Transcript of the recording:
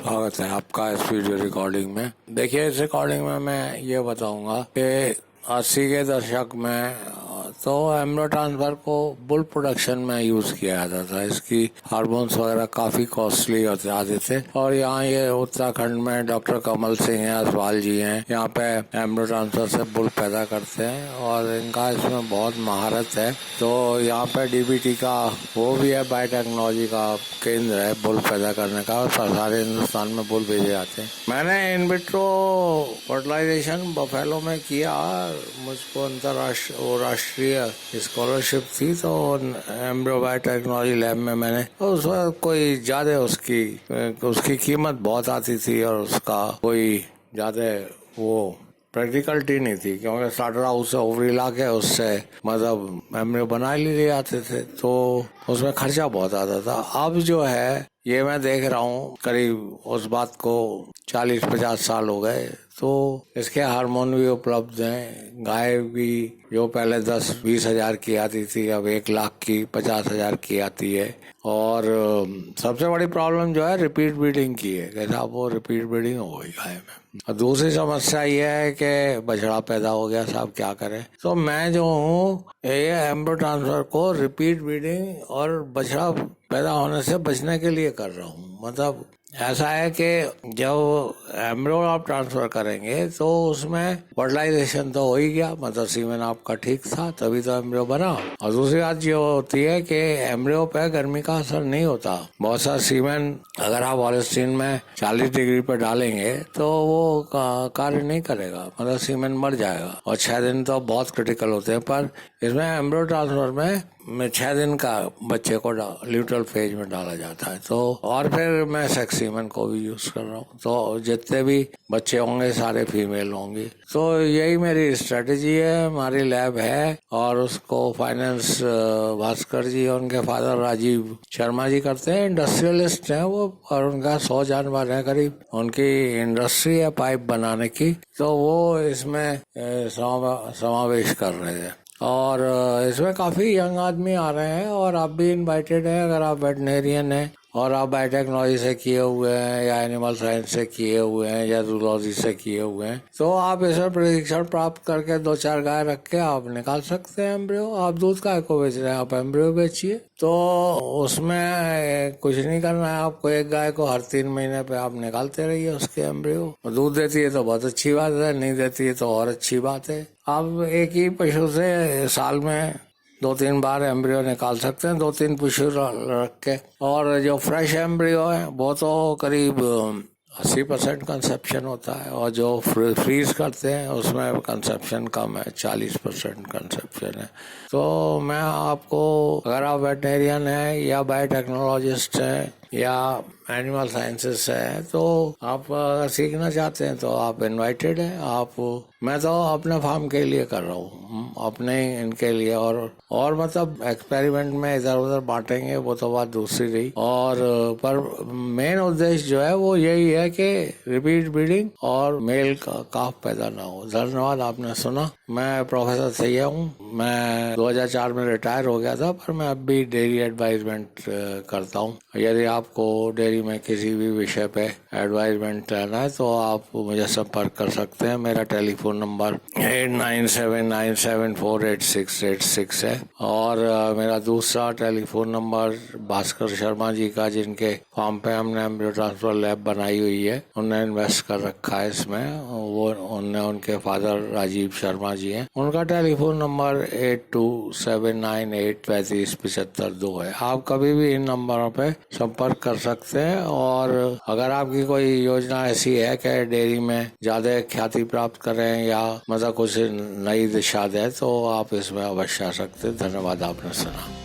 स्वागत है आपका इस वीडियो रिकॉर्डिंग में। देखिए, इस रिकॉर्डिंग में मैं ये बताऊंगा कि 80 के दशक में तो एम्ब्रियो ट्रांसफर को बुल प्रोडक्शन में यूज किया जाता था। इसकी हार्मोन्स वगैरह काफी कॉस्टली होते आते थे और यहाँ ये उत्तराखंड में डॉक्टर कमल सिंह हैं, असवाल जी हैं, यहाँ पे एम्ब्रियो ट्रांसफर से बुल पैदा करते हैं और इनका इसमें बहुत महारत है। तो यहाँ पे डीबीटी का वो भी है, बायोटेक्नोलॉजी का केंद्र है बुल पैदा करने का, और सारे हिंदुस्तान में बुल भेजे जाते हैं। मैंने इन विट्रो फर्टिलाइजेशन बफेलो में किया। मुझको राष्ट्रीय स्कॉलरशिप थी, तो एम्ब्रियो बायोटेक्नोलॉजी लैब में मैंने उस वक्त कोई ज्यादा उसकी कीमत बहुत आती थी और उसका कोई ज्यादा वो प्रैक्टिकलिटी नहीं थी, क्योंकि स्टार्टर हाउस से ओवरी ला के उससे मतलब एम्ब्रियो बना लिए जाते थे, तो उसमें खर्चा बहुत आता था। अब जो है ये मैं देख रहा हूँ करीब उस बात को 40-50 साल हो गए, तो इसके हार्मोन भी उपलब्ध हैं। गाय भी जो पहले 10-20 हजार की आती थी, अब 1 लाख की 50 हजार की आती है। और सबसे बड़ी प्रॉब्लम जो है रिपीट ब्रीडिंग की है, कि साहब वो रिपीट ब्रीडिंग हो गई गाय में। और दूसरी समस्या ये है कि बछड़ा पैदा हो गया, साहब क्या करें। तो मैं जो हूँ ये एम्ब्रियो ट्रांसफर को रिपीट ब्रीडिंग और बछड़ा पैदा होने से बचने के लिए कर रहा हूँ। मतलब ऐसा है कि जब एम्ब्रियो आप ट्रांसफर करेंगे तो उसमें फर्टिलाइजेशन तो हो ही गया, मतलब सीमेन आपका ठीक था, तभी तो एम्ब्रियो बना। और दूसरी बात जो होती है कि एम्ब्रियो पे गर्मी का असर नहीं होता। बहुत सारा सीमेन अगर आप हॉलिस्टीन में 40 डिग्री पे डालेंगे तो वो कार्य नहीं करेगा, मतलब सीमेन मर जाएगा। और 6 दिन तो बहुत क्रिटिकल होते हैं, पर इसमें एम्ब्रियो ट्रांसफर में 6 दिन का बच्चे को ल्यूटरल फेज में डाला जाता है। तो और फिर मैं सेक्स सीमेन को भी यूज कर रहा हूँ, तो जितने भी बच्चे होंगे सारे फीमेल होंगे। तो यही मेरी स्ट्रेटेजी है। हमारी लैब है और उसको फाइनेंस भास्कर जी और उनके फादर राजीव शर्मा जी करते हैं। इंडस्ट्रियलिस्ट हैं वो, और उनका 100 जानवर है करीब। उनकी इंडस्ट्री है पाइप बनाने की, तो वो इसमें समावेश कर रहे हैं। और इसमें काफी यंग आदमी आ रहे हैं और आप भी इनवाइटेड हैं। अगर आप वेटनेरियन हैं और आप बायोटेक्नोलॉजी से किए हुए हैं या एनिमल साइंस से किए हुए हैं या जूलॉजी से किए हुए हैं, तो आप इसमें प्रशिक्षण प्राप्त करके 2-4 गाय रख के आप निकाल सकते हैं एम्ब्रियो। आप दूध काय को बेच रहे हैं, आप एम्ब्रियो बेचिए। तो उसमें कुछ नहीं करना है आपको, एक गाय को हर 3 महीने पे आप निकालते रहिए उसके एम्ब्रियो। दूध देती है तो बहुत अच्छी बात है, नहीं देती है तो और अच्छी बात है। आप एक ही पशु से साल में 2-3 बार एम्ब्रियो निकाल सकते हैं, 2-3 पशु रख के। और जो फ्रेश एम्ब्रियो है वो तो करीब 80% कंसेप्शन होता है, और जो फ्रीज करते हैं उसमें कंसेप्शन कम है, 40% कंसेप्शन है। तो मैं आपको, अगर आप वेटनेरियन हैं या बायोटेक्नोलॉजिस्ट हैं या एनिमल साइंसेस है, तो आप सीखना चाहते हैं तो आप इनवाइटेड हैं। मैं तो अपने फार्म के लिए कर रहा हूँ, अपने इनके लिए। और मतलब एक्सपेरिमेंट में इधर उधर बांटेंगे वो तो बात दूसरी रही। और पर मेन उद्देश्य जो है वो यही है कि रिपीट ब्रीडिंग और मेल का काफ पैदा ना हो। धन्यवाद, आपने सुना। मैं प्रोफेसर सैया हूँ। मैं 2004 में रिटायर हो गया था, पर मैं अब भी डेयरी एडवाइजमेंट करता हूँ। यदि आपको डेयरी में किसी भी विषय पे एडवाइजमेंट लेना है तो आप मुझे संपर्क कर सकते हैं। मेरा टेलीफोन नंबर 8979748686 है। और मेरा दूसरा टेलीफोन नंबर भास्कर शर्मा जी का, जिनके फार्म पे हमने एम्ब्रियो ट्रांसफर लैब बनाई हुई है, उन्होंने इन्वेस्ट कर रखा है इसमें। उनके फादर राजीव शर्मा जी हैं, उनका टेलीफोन नंबर 8279835752 है। आप कभी भी इन नंबरों पे संपर्क कर सकते हैं। और अगर आपकी कोई योजना ऐसी है कि डेयरी में ज्यादा ख्याति प्राप्त करें या मतलब कुछ नई दिशा दे, तो आप इसमें अवश्य आ सकते हैं। धन्यवाद, आपने सुना।